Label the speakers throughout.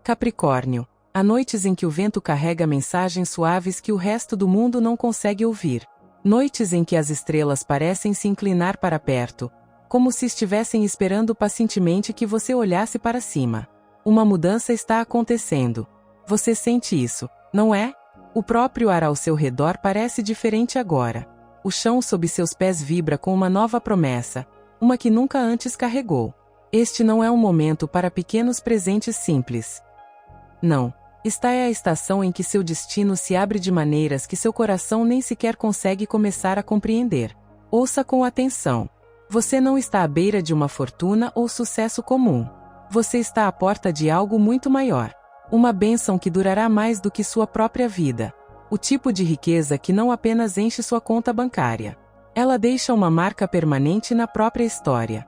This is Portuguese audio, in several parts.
Speaker 1: Capricórnio. Há noites em que o vento carrega mensagens suaves que o resto do mundo não consegue ouvir. Noites em que as estrelas parecem se inclinar para perto, como se estivessem esperando pacientemente que você olhasse para cima. Uma mudança está acontecendo. Você sente isso, não é? O próprio ar ao seu redor parece diferente agora. O chão sob seus pés vibra com uma nova promessa, uma que nunca antes carregou. Este não é um momento para pequenos presentes simples. Não. Esta é a estação em que seu destino se abre de maneiras que seu coração nem sequer consegue começar a compreender. Ouça com atenção. Você não está à beira de uma fortuna ou sucesso comum. Você está à porta de algo muito maior. Uma bênção que durará mais do que sua própria vida. O tipo de riqueza que não apenas enche sua conta bancária. Ela deixa uma marca permanente na própria história.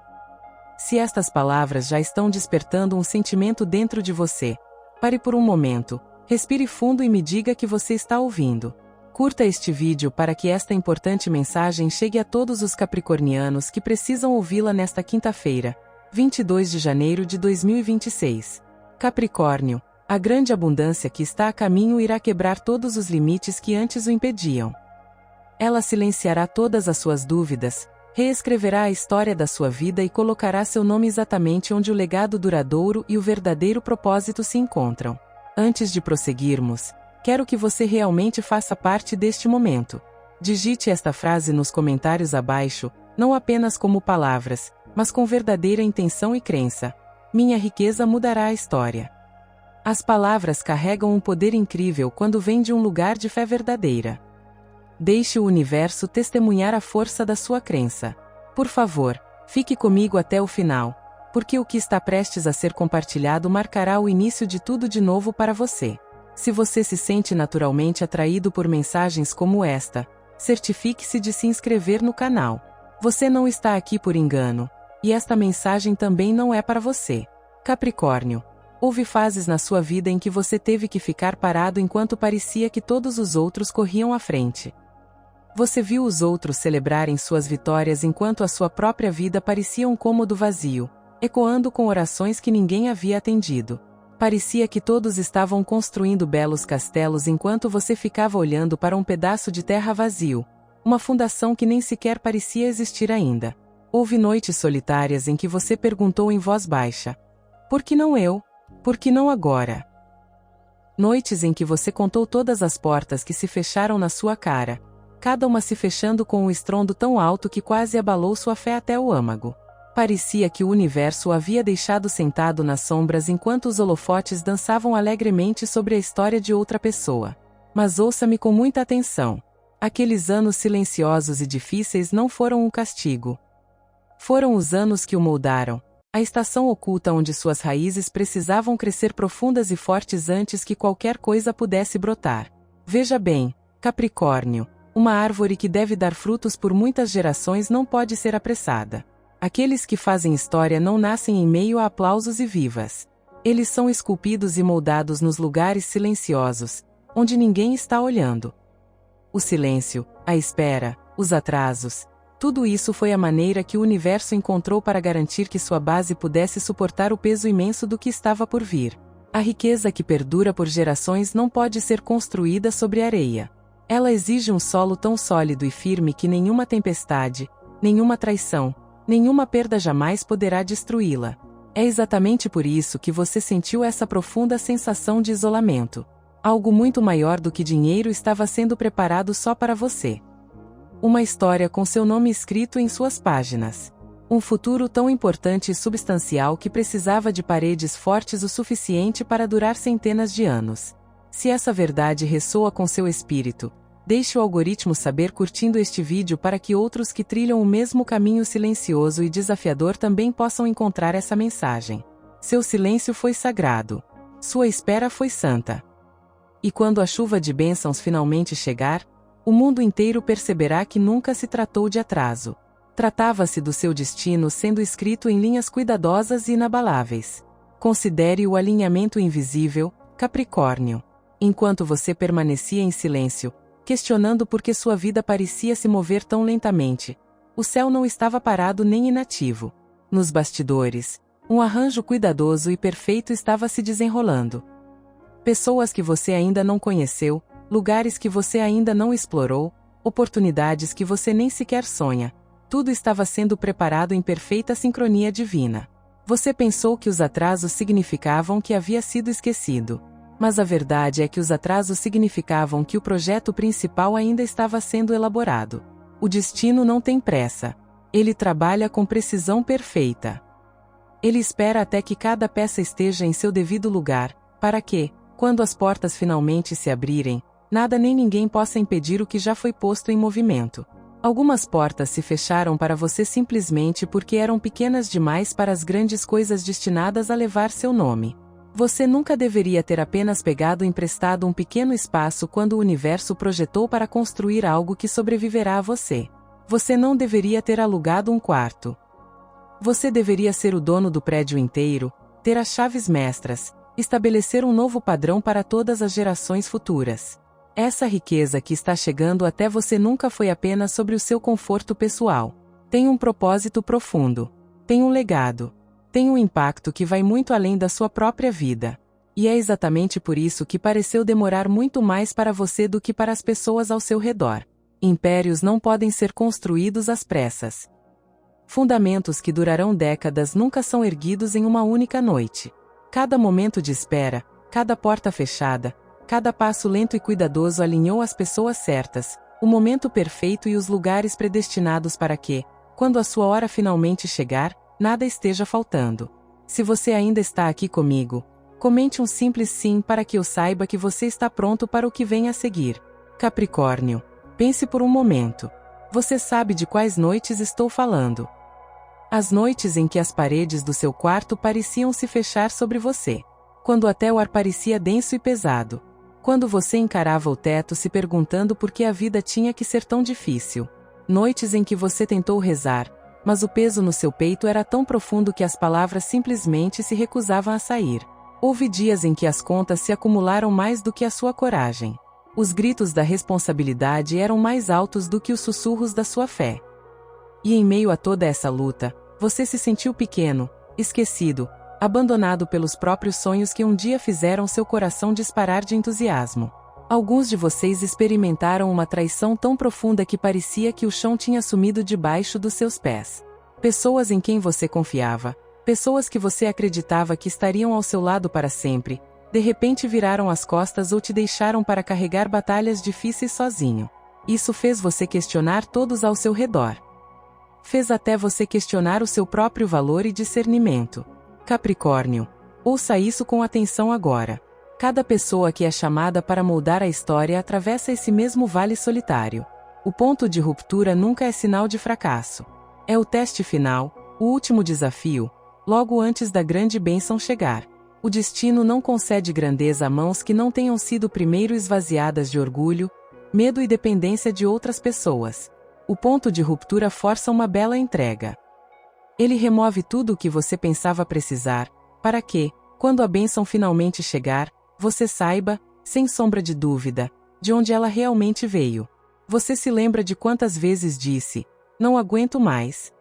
Speaker 1: Se estas palavras já estão despertando um sentimento dentro de você, pare por um momento, respire fundo e me diga que você está ouvindo. Curta este vídeo para que esta importante mensagem chegue a todos os capricornianos que precisam ouvi-la nesta quinta-feira, 22 de janeiro de 2026. Capricórnio, a grande abundância que está a caminho irá quebrar todos os limites que antes o impediam. Ela silenciará todas as suas dúvidas, reescreverá a história da sua vida e colocará seu nome exatamente onde o legado duradouro e o verdadeiro propósito se encontram. Antes de prosseguirmos, quero que você realmente faça parte deste momento. Digite esta frase nos comentários abaixo, não apenas como palavras, mas com verdadeira intenção e crença. Minha riqueza mudará a história. As palavras carregam um poder incrível quando vêm de um lugar de fé verdadeira. Deixe o universo testemunhar a força da sua crença. Por favor, fique comigo até o final, porque o que está prestes a ser compartilhado marcará o início de tudo de novo para você. Se você se sente naturalmente atraído por mensagens como esta, certifique-se de se inscrever no canal. Você não está aqui por engano, e esta mensagem também não é para você. Capricórnio, houve fases na sua vida em que você teve que ficar parado enquanto parecia que todos os outros corriam à frente. Você viu os outros celebrarem suas vitórias enquanto a sua própria vida parecia um cômodo vazio, ecoando com orações que ninguém havia atendido. Parecia que todos estavam construindo belos castelos enquanto você ficava olhando para um pedaço de terra vazio, uma fundação que nem sequer parecia existir ainda. Houve noites solitárias em que você perguntou em voz baixa: por que não eu? Por que não agora? Noites em que você contou todas as portas que se fecharam na sua cara, cada uma se fechando com um estrondo tão alto que quase abalou sua fé até o âmago. Parecia que o universo o havia deixado sentado nas sombras enquanto os holofotes dançavam alegremente sobre a história de outra pessoa. Mas ouça-me com muita atenção. Aqueles anos silenciosos e difíceis não foram um castigo. Foram os anos que o moldaram, a estação oculta onde suas raízes precisavam crescer profundas e fortes antes que qualquer coisa pudesse brotar. Veja bem, Capricórnio, uma árvore que deve dar frutos por muitas gerações não pode ser apressada. Aqueles que fazem história não nascem em meio a aplausos e vivas. Eles são esculpidos e moldados nos lugares silenciosos, onde ninguém está olhando. O silêncio, a espera, os atrasos, tudo isso foi a maneira que o universo encontrou para garantir que sua base pudesse suportar o peso imenso do que estava por vir. A riqueza que perdura por gerações não pode ser construída sobre areia. Ela exige um solo tão sólido e firme que nenhuma tempestade, nenhuma traição, nenhuma perda jamais poderá destruí-la. É exatamente por isso que você sentiu essa profunda sensação de isolamento. Algo muito maior do que dinheiro estava sendo preparado só para você. Uma história com seu nome escrito em suas páginas. Um futuro tão importante e substancial que precisava de paredes fortes o suficiente para durar centenas de anos. Se essa verdade ressoa com seu espírito, deixe o algoritmo saber curtindo este vídeo para que outros que trilham o mesmo caminho silencioso e desafiador também possam encontrar essa mensagem. Seu silêncio foi sagrado. Sua espera foi santa. E quando a chuva de bênçãos finalmente chegar, o mundo inteiro perceberá que nunca se tratou de atraso. Tratava-se do seu destino sendo escrito em linhas cuidadosas e inabaláveis. Considere o alinhamento invisível, Capricórnio. Enquanto você permanecia em silêncio, questionando por que sua vida parecia se mover tão lentamente, o céu não estava parado nem inativo. Nos bastidores, Um arranjo cuidadoso e perfeito estava se desenrolando. Pessoas que você ainda não conheceu, lugares que você ainda não explorou, oportunidades que você nem sequer sonha. Tudo estava sendo preparado em perfeita sincronia divina. Você pensou que os atrasos significavam que havia sido esquecido. Mas a verdade é que os atrasos significavam que o projeto principal ainda estava sendo elaborado. O destino não tem pressa. Ele trabalha com precisão perfeita. Ele espera até que cada peça esteja em seu devido lugar, para que, quando as portas finalmente se abrirem, nada nem ninguém possa impedir o que já foi posto em movimento. Algumas portas se fecharam para você simplesmente porque eram pequenas demais para as grandes coisas destinadas a levar seu nome. Você nunca deveria ter apenas pegado emprestado um pequeno espaço quando o universo projetou para construir algo que sobreviverá a você. Você não deveria ter alugado um quarto. Você deveria ser o dono do prédio inteiro, ter as chaves mestras, estabelecer um novo padrão para todas as gerações futuras. Essa riqueza que está chegando até você nunca foi apenas sobre o seu conforto pessoal. Tem um propósito profundo. Tem um legado. Tem um impacto que vai muito além da sua própria vida. E é exatamente por isso que pareceu demorar muito mais para você do que para as pessoas ao seu redor. Impérios não podem ser construídos às pressas. Fundamentos que durarão décadas nunca são erguidos em uma única noite. Cada momento de espera, cada porta fechada, cada passo lento e cuidadoso alinhou as pessoas certas, o momento perfeito e os lugares predestinados para que, quando a sua hora finalmente chegar, nada esteja faltando. Se você ainda está aqui comigo, comente um simples sim para que eu saiba que você está pronto para o que vem a seguir. Capricórnio, pense por um momento. Você sabe de quais noites estou falando. As noites em que as paredes do seu quarto pareciam se fechar sobre você. Quando até o ar parecia denso e pesado. Quando você encarava o teto se perguntando por que a vida tinha que ser tão difícil. Noites em que você tentou rezar, mas o peso no seu peito era tão profundo que as palavras simplesmente se recusavam a sair. Houve dias em que as contas se acumularam mais do que a sua coragem. Os gritos da responsabilidade eram mais altos do que os sussurros da sua fé. E em meio a toda essa luta, você se sentiu pequeno, esquecido, abandonado pelos próprios sonhos que um dia fizeram seu coração disparar de entusiasmo. Alguns de vocês experimentaram uma traição tão profunda que parecia que o chão tinha sumido debaixo dos seus pés. Pessoas em quem você confiava, pessoas que você acreditava que estariam ao seu lado para sempre, de repente viraram as costas ou te deixaram para carregar batalhas difíceis sozinho. Isso fez você questionar todos ao seu redor. Fez até você questionar o seu próprio valor e discernimento. Capricórnio, ouça isso com atenção agora. Cada pessoa que é chamada para moldar a história atravessa esse mesmo vale solitário. O ponto de ruptura nunca é sinal de fracasso. É o teste final, o último desafio, logo antes da grande bênção chegar. O destino não concede grandeza a mãos que não tenham sido primeiro esvaziadas de orgulho, medo e dependência de outras pessoas. O ponto de ruptura força uma bela entrega. Ele remove tudo o que você pensava precisar, para que, quando a bênção finalmente chegar, você saiba, sem sombra de dúvida, de onde ela realmente veio. Você se lembra de quantas vezes disse, não aguento mais.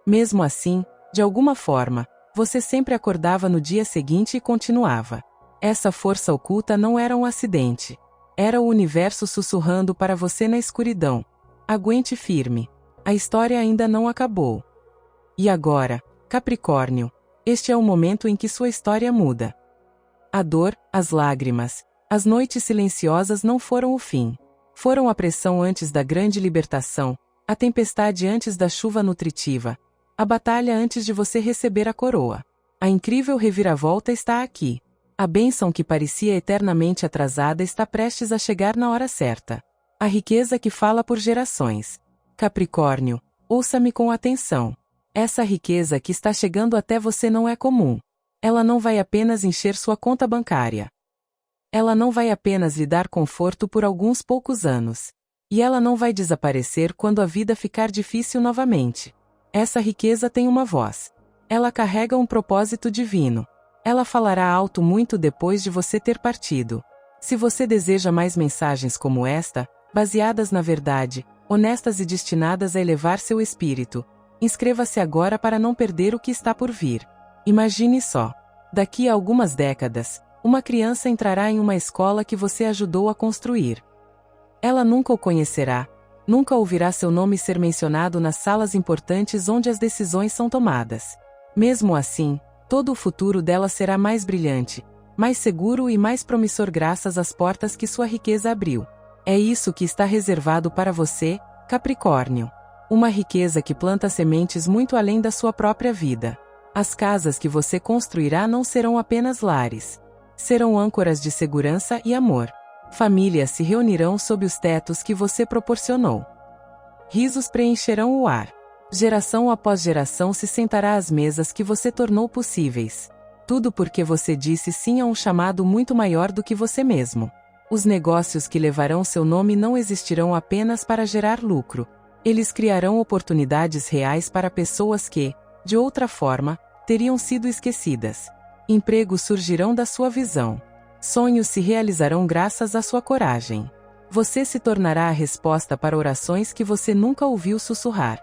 Speaker 1: Mesmo assim, de alguma forma, você sempre acordava no dia seguinte e continuava. Essa força oculta não era um acidente. Era o universo sussurrando para você na escuridão. Aguente firme. A história ainda não acabou. E agora, Capricórnio, este é o momento em que sua história muda. A dor, as lágrimas, as noites silenciosas não foram o fim. Foram a pressão antes da grande libertação, a tempestade antes da chuva nutritiva, a batalha antes de você receber a coroa. A incrível reviravolta está aqui. A bênção que parecia eternamente atrasada está prestes a chegar na hora certa. A riqueza que fala por gerações. Capricórnio, ouça-me com atenção. Essa riqueza que está chegando até você não é comum. Ela não vai apenas encher sua conta bancária. Ela não vai apenas lhe dar conforto por alguns poucos anos. E ela não vai desaparecer quando a vida ficar difícil novamente. Essa riqueza tem uma voz. Ela carrega um propósito divino. Ela falará alto muito depois de você ter partido. Se você deseja mais mensagens como esta, baseadas na verdade, honestas e destinadas a elevar seu espírito, inscreva-se agora para não perder o que está por vir. Imagine só. Daqui a algumas décadas, uma criança entrará em uma escola que você ajudou a construir. Ela nunca o conhecerá, nunca ouvirá seu nome ser mencionado nas salas importantes onde as decisões são tomadas. Mesmo assim, todo o futuro dela será mais brilhante, mais seguro e mais promissor graças às portas que sua riqueza abriu. É isso que está reservado para você, Capricórnio. Uma riqueza que planta sementes muito além da sua própria vida. As casas que você construirá não serão apenas lares. Serão âncoras de segurança e amor. Famílias se reunirão sob os tetos que você proporcionou. Risos preencherão o ar. Geração após geração se sentará às mesas que você tornou possíveis. Tudo porque você disse sim a um chamado muito maior do que você mesmo. Os negócios que levarão seu nome não existirão apenas para gerar lucro. Eles criarão oportunidades reais para pessoas que, de outra forma, teriam sido esquecidas. Empregos surgirão da sua visão. Sonhos se realizarão graças à sua coragem. Você se tornará a resposta para orações que você nunca ouviu sussurrar.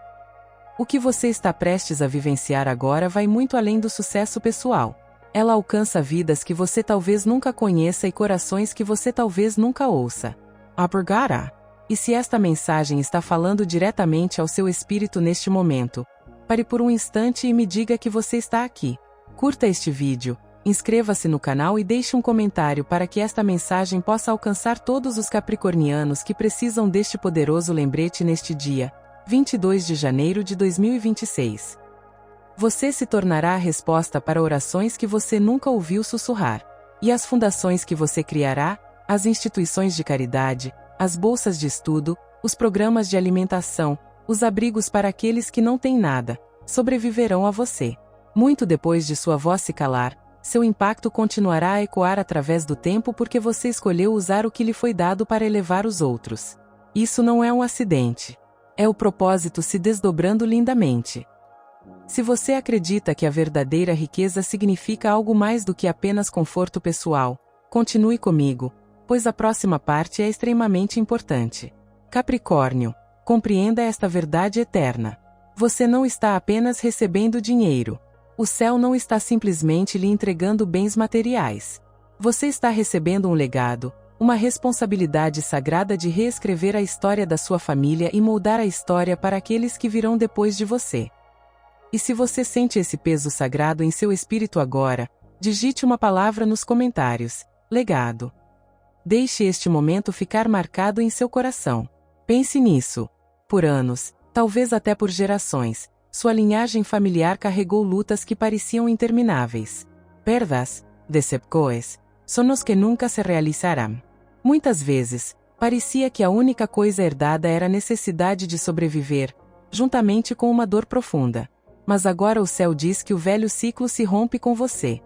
Speaker 1: O que você está prestes a vivenciar agora vai muito além do sucesso pessoal. Ela alcança vidas que você talvez nunca conheça e corações que você talvez nunca ouça. Abrigada. E se esta mensagem está falando diretamente ao seu espírito neste momento, pare por um instante e me diga que você está aqui. Curta este vídeo, inscreva-se no canal e deixe um comentário para que esta mensagem possa alcançar todos os capricornianos que precisam deste poderoso lembrete neste dia, 22 de janeiro de 2026. Você se tornará a resposta para orações que você nunca ouviu sussurrar. E as fundações que você criará, as instituições de caridade, as bolsas de estudo, os programas de alimentação, os abrigos para aqueles que não têm nada, sobreviverão a você. Muito depois de sua voz se calar, seu impacto continuará a ecoar através do tempo porque você escolheu usar o que lhe foi dado para elevar os outros. Isso não é um acidente. É o propósito se desdobrando lindamente. Se você acredita que a verdadeira riqueza significa algo mais do que apenas conforto pessoal, continue comigo, pois a próxima parte é extremamente importante. Capricórnio, compreenda esta verdade eterna. Você não está apenas recebendo dinheiro. O céu não está simplesmente lhe entregando bens materiais. Você está recebendo um legado, uma responsabilidade sagrada de reescrever a história da sua família e moldar a história para aqueles que virão depois de você. E se você sente esse peso sagrado em seu espírito agora, digite uma palavra nos comentários: legado. Deixe este momento ficar marcado em seu coração. Pense nisso. Por anos, talvez até por gerações, sua linhagem familiar carregou lutas que pareciam intermináveis. Perdas, decepções, sonhos que nunca se realizarão. Muitas vezes, parecia que a única coisa herdada era a necessidade de sobreviver, juntamente com uma dor profunda. Mas agora o céu diz que o velho ciclo se rompe com você.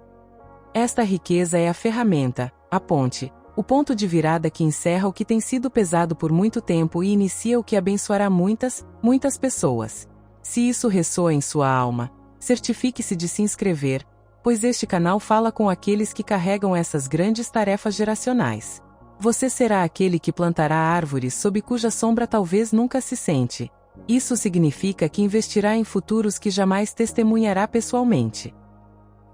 Speaker 1: Esta riqueza é a ferramenta, a ponte, o ponto de virada que encerra o que tem sido pesado por muito tempo e inicia o que abençoará muitas pessoas. Se isso ressoa em sua alma, certifique-se de se inscrever, pois este canal fala com aqueles que carregam essas grandes tarefas geracionais. Você será aquele que plantará árvores sob cuja sombra talvez nunca se sente. Isso significa que investirá em futuros que jamais testemunhará pessoalmente.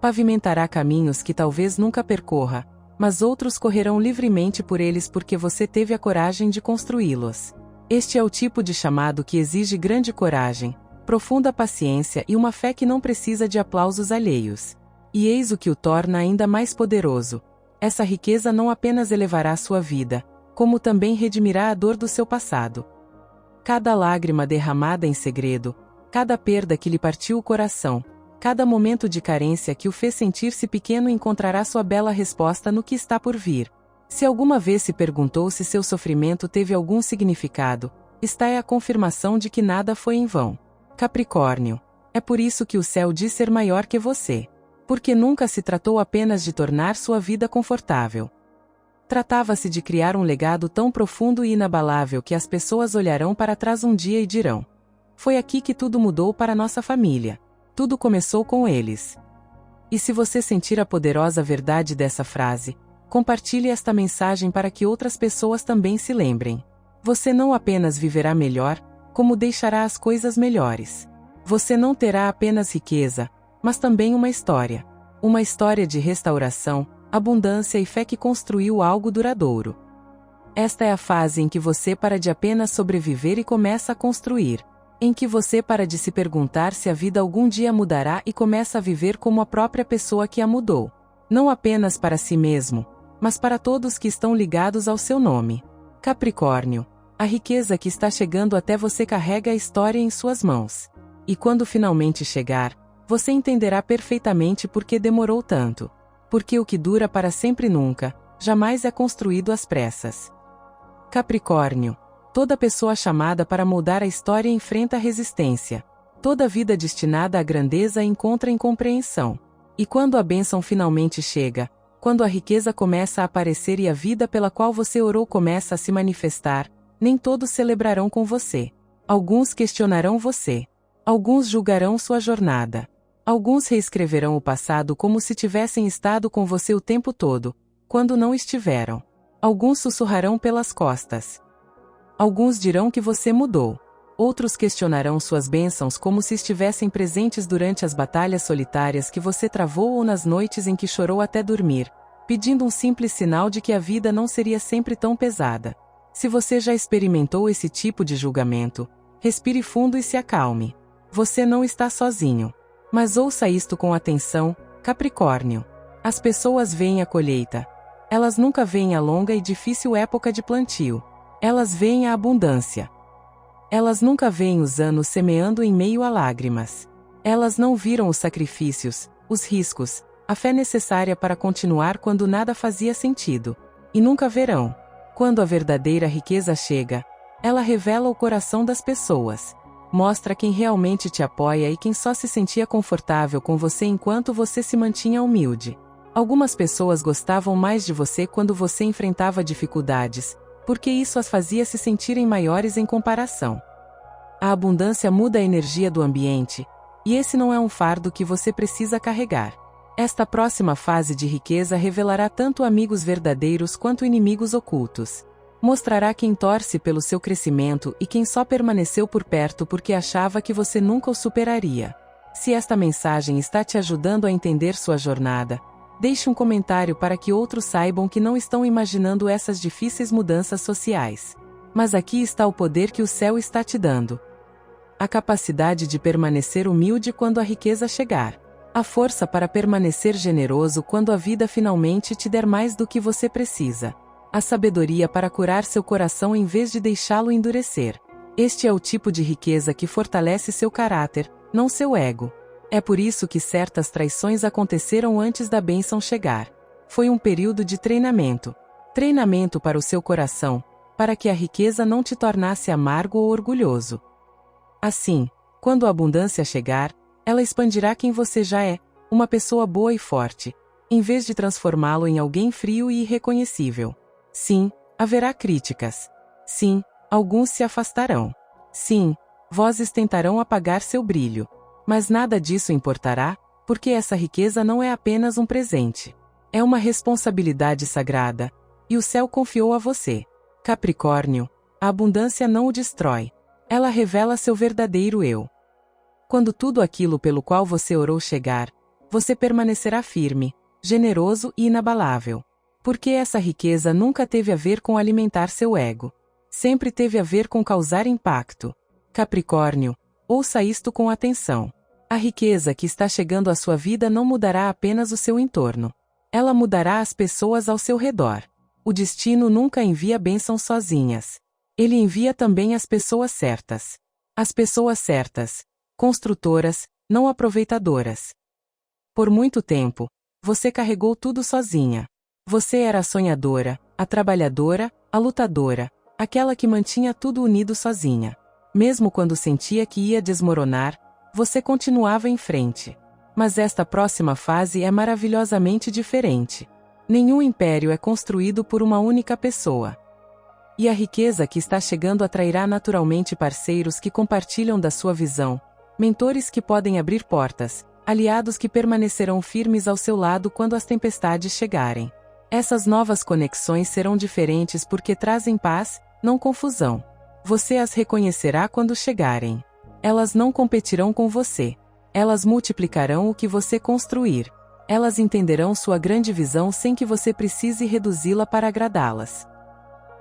Speaker 1: Pavimentará caminhos que talvez nunca percorra, mas outros correrão livremente por eles porque você teve a coragem de construí-los. Este é o tipo de chamado que exige grande coragem, profunda paciência e uma fé que não precisa de aplausos alheios. E eis o que o torna ainda mais poderoso. Essa riqueza não apenas elevará sua vida, como também redimirá a dor do seu passado. Cada lágrima derramada em segredo, cada perda que lhe partiu o coração, cada momento de carência que o fez sentir-se pequeno encontrará sua bela resposta no que está por vir. Se alguma vez se perguntou se seu sofrimento teve algum significado, esta é a confirmação de que nada foi em vão. Capricórnio, é por isso que o céu diz ser maior que você. Porque nunca se tratou apenas de tornar sua vida confortável. Tratava-se de criar um legado tão profundo e inabalável que as pessoas olharão para trás um dia e dirão: foi aqui que tudo mudou para nossa família. Tudo começou com eles. E se você sentir a poderosa verdade dessa frase, compartilhe esta mensagem para que outras pessoas também se lembrem. Você não apenas viverá melhor, como deixará as coisas melhores. Você não terá apenas riqueza, mas também uma história. Uma história de restauração, abundância e fé que construiu algo duradouro. Esta é a fase em que você para de apenas sobreviver e começa a construir. Em que você para de se perguntar se a vida algum dia mudará e começa a viver como a própria pessoa que a mudou. Não apenas para si mesmo, mas para todos que estão ligados ao seu nome. Capricórnio. A riqueza que está chegando até você carrega a história em suas mãos. E quando finalmente chegar, você entenderá perfeitamente por que demorou tanto. Porque o que dura para sempre nunca, jamais é construído às pressas. Capricórnio. Toda pessoa chamada para moldar a história enfrenta resistência. Toda vida destinada à grandeza encontra incompreensão. E quando a bênção finalmente chega, quando a riqueza começa a aparecer e a vida pela qual você orou começa a se manifestar, nem todos celebrarão com você. Alguns questionarão você. Alguns julgarão sua jornada. Alguns reescreverão o passado como se tivessem estado com você o tempo todo, quando não estiveram. Alguns sussurrarão pelas costas. Alguns dirão que você mudou. Outros questionarão suas bênçãos como se estivessem presentes durante as batalhas solitárias que você travou ou nas noites em que chorou até dormir, pedindo um simples sinal de que a vida não seria sempre tão pesada. Se você já experimentou esse tipo de julgamento, respire fundo e se acalme. Você não está sozinho. Mas ouça isto com atenção, Capricórnio. As pessoas veem a colheita. Elas nunca veem a longa e difícil época de plantio. Elas veem a abundância. Elas nunca veem os anos semeando em meio a lágrimas. Elas não viram os sacrifícios, os riscos, a fé necessária para continuar quando nada fazia sentido. E nunca verão. Quando a verdadeira riqueza chega, ela revela o coração das pessoas. Mostra quem realmente te apoia e quem só se sentia confortável com você enquanto você se mantinha humilde. Algumas pessoas gostavam mais de você quando você enfrentava dificuldades, porque isso as fazia se sentirem maiores em comparação. A abundância muda a energia do ambiente, e esse não é um fardo que você precisa carregar. Esta próxima fase de riqueza revelará tanto amigos verdadeiros quanto inimigos ocultos. Mostrará quem torce pelo seu crescimento e quem só permaneceu por perto porque achava que você nunca o superaria. Se esta mensagem está te ajudando a entender sua jornada, deixe um comentário para que outros saibam que não estão imaginando essas difíceis mudanças sociais. Mas aqui está o poder que o céu está te dando. A capacidade de permanecer humilde quando a riqueza chegar. A força para permanecer generoso quando a vida finalmente te der mais do que você precisa. A sabedoria para curar seu coração em vez de deixá-lo endurecer. Este é o tipo de riqueza que fortalece seu caráter, não seu ego. É por isso que certas traições aconteceram antes da bênção chegar. Foi um período de treinamento. Treinamento para o seu coração, para que a riqueza não te tornasse amargo ou orgulhoso. Assim, quando a abundância chegar, ela expandirá quem você já é, uma pessoa boa e forte, em vez de transformá-lo em alguém frio e irreconhecível. Sim, haverá críticas. Sim, alguns se afastarão. Sim, vozes tentarão apagar seu brilho. Mas nada disso importará, porque essa riqueza não é apenas um presente. É uma responsabilidade sagrada, e o céu confiou a você. Capricórnio, a abundância não o destrói. Ela revela seu verdadeiro eu. Quando tudo aquilo pelo qual você orou chegar, você permanecerá firme, generoso e inabalável. Porque essa riqueza nunca teve a ver com alimentar seu ego. Sempre teve a ver com causar impacto. Capricórnio, ouça isto com atenção. A riqueza que está chegando à sua vida não mudará apenas o seu entorno. Ela mudará as pessoas ao seu redor. O destino nunca envia bênçãos sozinhas. Ele envia também as pessoas certas. As pessoas certas, construtoras, não aproveitadoras. Por muito tempo, você carregou tudo sozinha. Você era a sonhadora, a trabalhadora, a lutadora, aquela que mantinha tudo unido sozinha. Mesmo quando sentia que ia desmoronar, você continuava em frente. Mas esta próxima fase é maravilhosamente diferente. Nenhum império é construído por uma única pessoa. E a riqueza que está chegando atrairá naturalmente parceiros que compartilham da sua visão, mentores que podem abrir portas, aliados que permanecerão firmes ao seu lado quando as tempestades chegarem. Essas novas conexões serão diferentes porque trazem paz, não confusão. Você as reconhecerá quando chegarem. Elas não competirão com você. Elas multiplicarão o que você construir. Elas entenderão sua grande visão sem que você precise reduzi-la para agradá-las.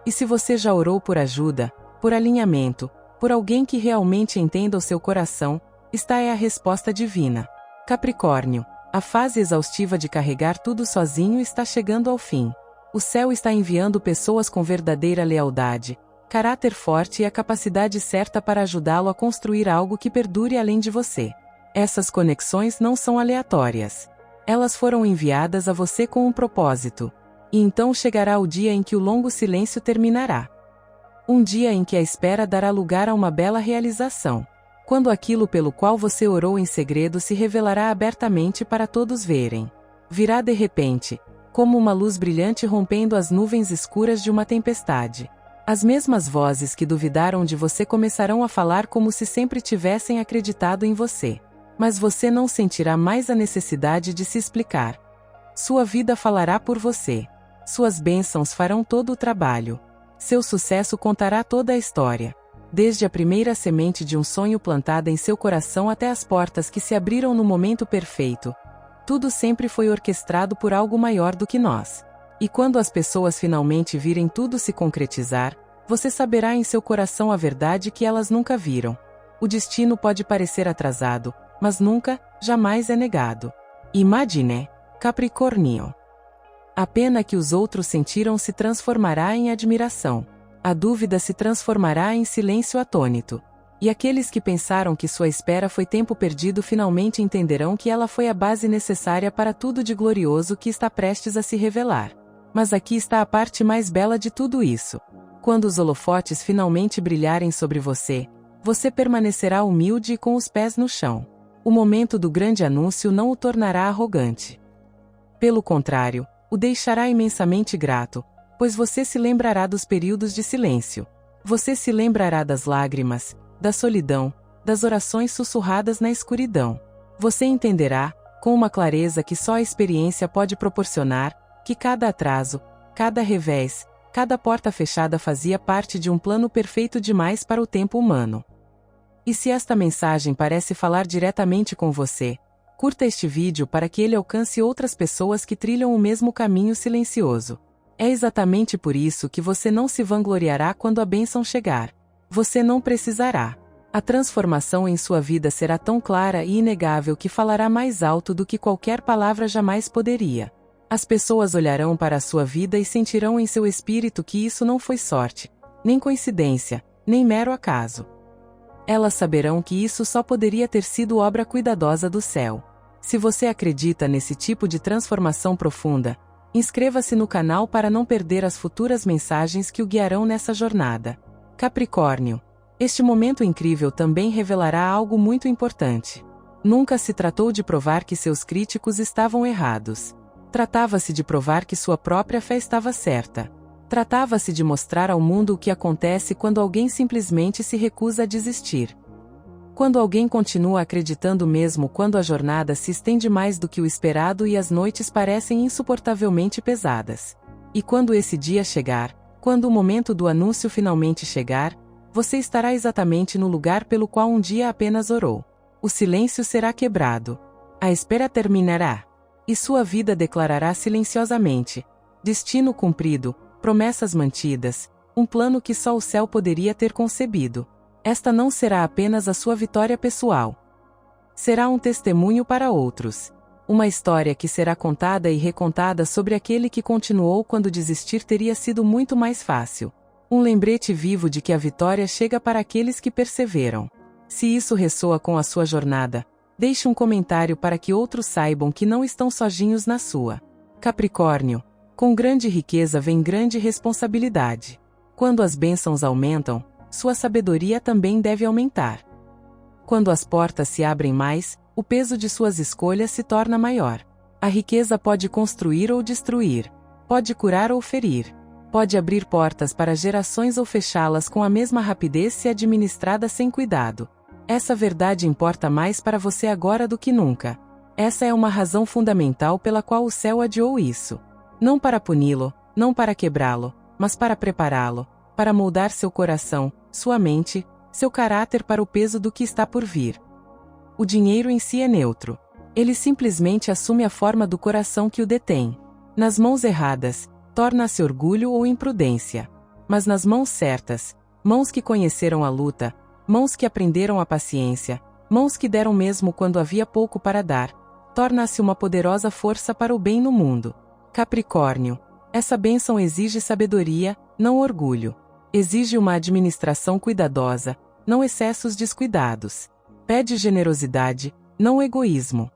Speaker 1: E se você já orou por ajuda, por alinhamento, por alguém que realmente entenda o seu coração, esta é a resposta divina. Capricórnio, a fase exaustiva de carregar tudo sozinho está chegando ao fim. O céu está enviando pessoas com verdadeira lealdade, caráter forte e a capacidade certa para ajudá-lo a construir algo que perdure além de você. Essas conexões não são aleatórias. Elas foram enviadas a você com um propósito. E então chegará o dia em que o longo silêncio terminará. Um dia em que a espera dará lugar a uma bela realização. Quando aquilo pelo qual você orou em segredo se revelará abertamente para todos verem. Virá de repente, como uma luz brilhante rompendo as nuvens escuras de uma tempestade. As mesmas vozes que duvidaram de você começarão a falar como se sempre tivessem acreditado em você. Mas você não sentirá mais a necessidade de se explicar. Sua vida falará por você. Suas bênçãos farão todo o trabalho. Seu sucesso contará toda a história. Desde a primeira semente de um sonho plantada em seu coração até as portas que se abriram no momento perfeito. Tudo sempre foi orquestrado por algo maior do que nós. E quando as pessoas finalmente virem tudo se concretizar, você saberá em seu coração a verdade que elas nunca viram. O destino pode parecer atrasado, mas nunca, jamais é negado. Imagine, Capricórnio. A pena que os outros sentiram se transformará em admiração. A dúvida se transformará em silêncio atônito. E aqueles que pensaram que sua espera foi tempo perdido finalmente entenderão que ela foi a base necessária para tudo de glorioso que está prestes a se revelar. Mas aqui está a parte mais bela de tudo isso. Quando os holofotes finalmente brilharem sobre você, você permanecerá humilde e com os pés no chão. O momento do grande anúncio não o tornará arrogante. Pelo contrário, o deixará imensamente grato, pois você se lembrará dos períodos de silêncio. Você se lembrará das lágrimas, da solidão, das orações sussurradas na escuridão. Você entenderá, com uma clareza que só a experiência pode proporcionar, que cada atraso, cada revés, cada porta fechada fazia parte de um plano perfeito demais para o tempo humano. E se esta mensagem parece falar diretamente com você, curta este vídeo para que ele alcance outras pessoas que trilham o mesmo caminho silencioso. É exatamente por isso que você não se vangloriará quando a bênção chegar. Você não precisará. A transformação em sua vida será tão clara e inegável que falará mais alto do que qualquer palavra jamais poderia. As pessoas olharão para a sua vida e sentirão em seu espírito que isso não foi sorte, nem coincidência, nem mero acaso. Elas saberão que isso só poderia ter sido obra cuidadosa do céu. Se você acredita nesse tipo de transformação profunda, inscreva-se no canal para não perder as futuras mensagens que o guiarão nessa jornada. Capricórnio. Este momento incrível também revelará algo muito importante. Nunca se tratou de provar que seus críticos estavam errados. Tratava-se de provar que sua própria fé estava certa. Tratava-se de mostrar ao mundo o que acontece quando alguém simplesmente se recusa a desistir. Quando alguém continua acreditando mesmo quando a jornada se estende mais do que o esperado e as noites parecem insuportavelmente pesadas. E quando esse dia chegar, quando o momento do anúncio finalmente chegar, você estará exatamente no lugar pelo qual um dia apenas orou. O silêncio será quebrado. A espera terminará. E sua vida declarará silenciosamente: destino cumprido, promessas mantidas, um plano que só o céu poderia ter concebido. Esta não será apenas a sua vitória pessoal. Será um testemunho para outros. Uma história que será contada e recontada sobre aquele que continuou quando desistir teria sido muito mais fácil. Um lembrete vivo de que a vitória chega para aqueles que perseveram. Se isso ressoa com a sua jornada, deixe um comentário para que outros saibam que não estão sozinhos na sua. Capricórnio. Com grande riqueza vem grande responsabilidade. Quando as bênçãos aumentam, sua sabedoria também deve aumentar. Quando as portas se abrem mais, o peso de suas escolhas se torna maior. A riqueza pode construir ou destruir. Pode curar ou ferir. Pode abrir portas para gerações ou fechá-las com a mesma rapidez se administrada sem cuidado. Essa verdade importa mais para você agora do que nunca. Essa é uma razão fundamental pela qual o céu adiou isso. Não para puni-lo, não para quebrá-lo, mas para prepará-lo, para moldar seu coração, sua mente, seu caráter para o peso do que está por vir. O dinheiro em si é neutro. Ele simplesmente assume a forma do coração que o detém. Nas mãos erradas, torna-se orgulho ou imprudência. Mas nas mãos certas, mãos que conheceram a luta, mãos que aprenderam a paciência, mãos que deram mesmo quando havia pouco para dar, torna-se uma poderosa força para o bem no mundo. Capricórnio. Essa bênção exige sabedoria, não orgulho. Exige uma administração cuidadosa, não excessos descuidados. Pede generosidade, não egoísmo.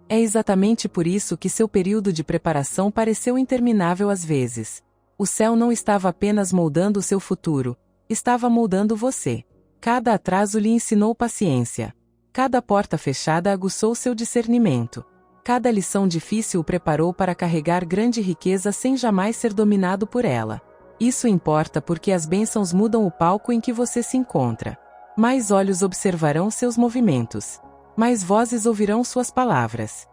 Speaker 1: É exatamente por isso que seu período de preparação pareceu interminável às vezes. O céu não estava apenas moldando o seu futuro, estava moldando você. Cada atraso lhe ensinou paciência. Cada porta fechada aguçou seu discernimento. Cada lição difícil o preparou para carregar grande riqueza sem jamais ser dominado por ela. Isso importa porque as bênçãos mudam o palco em que você se encontra. Mais olhos observarão seus movimentos. Mais vozes ouvirão suas palavras.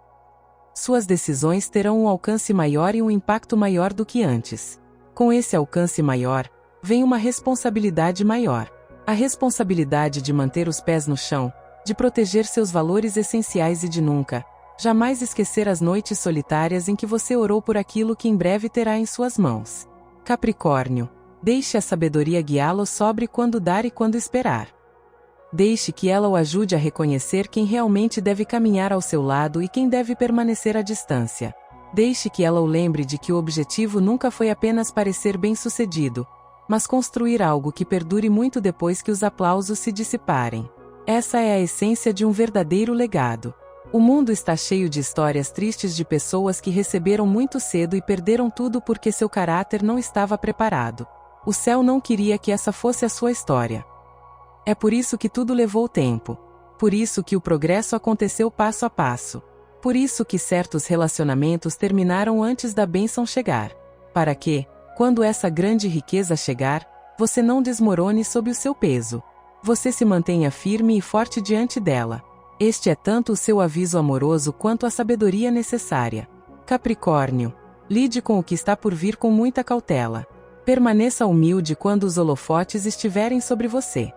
Speaker 1: Suas decisões terão um alcance maior e um impacto maior do que antes. Com esse alcance maior, vem uma responsabilidade maior. A responsabilidade de manter os pés no chão, de proteger seus valores essenciais e de nunca, jamais esquecer as noites solitárias em que você orou por aquilo que em breve terá em suas mãos. Capricórnio. Deixe a sabedoria guiá-lo sobre quando dar e quando esperar. Deixe que ela o ajude a reconhecer quem realmente deve caminhar ao seu lado e quem deve permanecer à distância. Deixe que ela o lembre de que o objetivo nunca foi apenas parecer bem-sucedido, mas construir algo que perdure muito depois que os aplausos se dissiparem. Essa é a essência de um verdadeiro legado. O mundo está cheio de histórias tristes de pessoas que receberam muito cedo e perderam tudo porque seu caráter não estava preparado. O céu não queria que essa fosse a sua história. É por isso que tudo levou tempo. Por isso que o progresso aconteceu passo a passo. Por isso que certos relacionamentos terminaram antes da bênção chegar. Para que, quando essa grande riqueza chegar, você não desmorone sob o seu peso. Você se mantenha firme e forte diante dela. Este é tanto o seu aviso amoroso quanto a sabedoria necessária. Capricórnio. Lide com o que está por vir com muita cautela. Permaneça humilde quando os holofotes estiverem sobre você.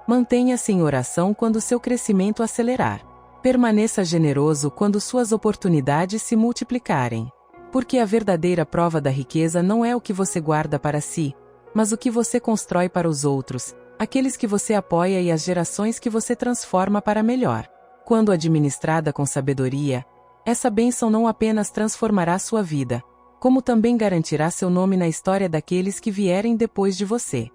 Speaker 1: Mantenha-se em oração quando seu crescimento acelerar. Permaneça generoso quando suas oportunidades se multiplicarem. Porque a verdadeira prova da riqueza não é o que você guarda para si, mas o que você constrói para os outros, aqueles que você apoia e as gerações que você transforma para melhor. Quando administrada com sabedoria, essa bênção não apenas transformará sua vida, como também garantirá seu nome na história daqueles que vierem depois de você.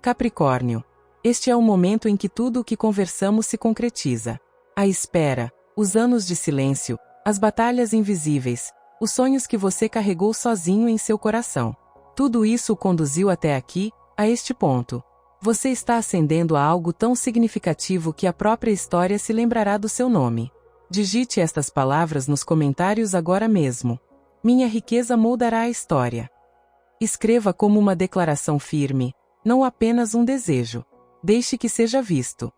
Speaker 1: Capricórnio. Este é o momento em que tudo o que conversamos se concretiza. A espera, os anos de silêncio, as batalhas invisíveis, os sonhos que você carregou sozinho em seu coração. Tudo isso o conduziu até aqui, a este ponto. Você está ascendendo a algo tão significativo que a própria história se lembrará do seu nome. Digite estas palavras nos comentários agora mesmo. Minha riqueza moldará a história. Escreva como uma declaração firme, não apenas um desejo. Deixe que seja visto.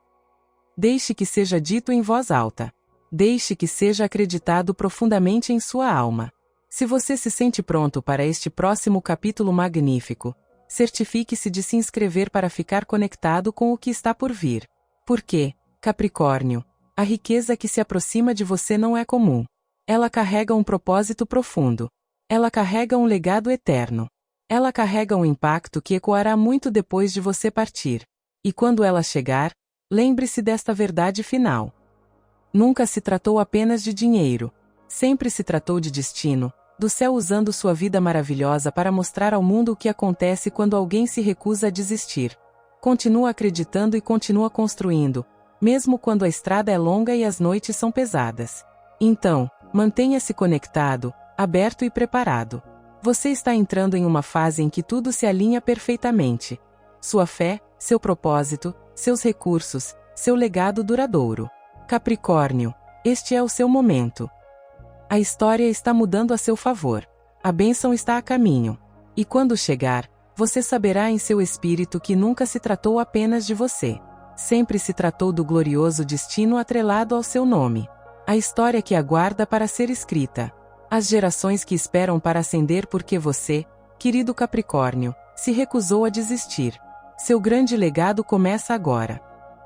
Speaker 1: Deixe que seja dito em voz alta. Deixe que seja acreditado profundamente em sua alma. Se você se sente pronto para este próximo capítulo magnífico, certifique-se de se inscrever para ficar conectado com o que está por vir. Porque, Capricórnio, a riqueza que se aproxima de você não é comum. Ela carrega um propósito profundo. Ela carrega um legado eterno. Ela carrega um impacto que ecoará muito depois de você partir. E quando ela chegar, lembre-se desta verdade final. Nunca se tratou apenas de dinheiro. Sempre se tratou de destino, do céu usando sua vida maravilhosa para mostrar ao mundo o que acontece quando alguém se recusa a desistir. Continua acreditando e continua construindo, mesmo quando a estrada é longa e as noites são pesadas. Então, mantenha-se conectado, aberto e preparado. Você está entrando em uma fase em que tudo se alinha perfeitamente. Sua fé, seu propósito, seus recursos, seu legado duradouro. Capricórnio, este é o seu momento. A história está mudando a seu favor. A bênção está a caminho. E quando chegar, você saberá em seu espírito que nunca se tratou apenas de você. Sempre se tratou do glorioso destino atrelado ao seu nome. A história que aguarda para ser escrita. As gerações que esperam para ascender porque você, querido Capricórnio, se recusou a desistir. Seu grande legado começa agora.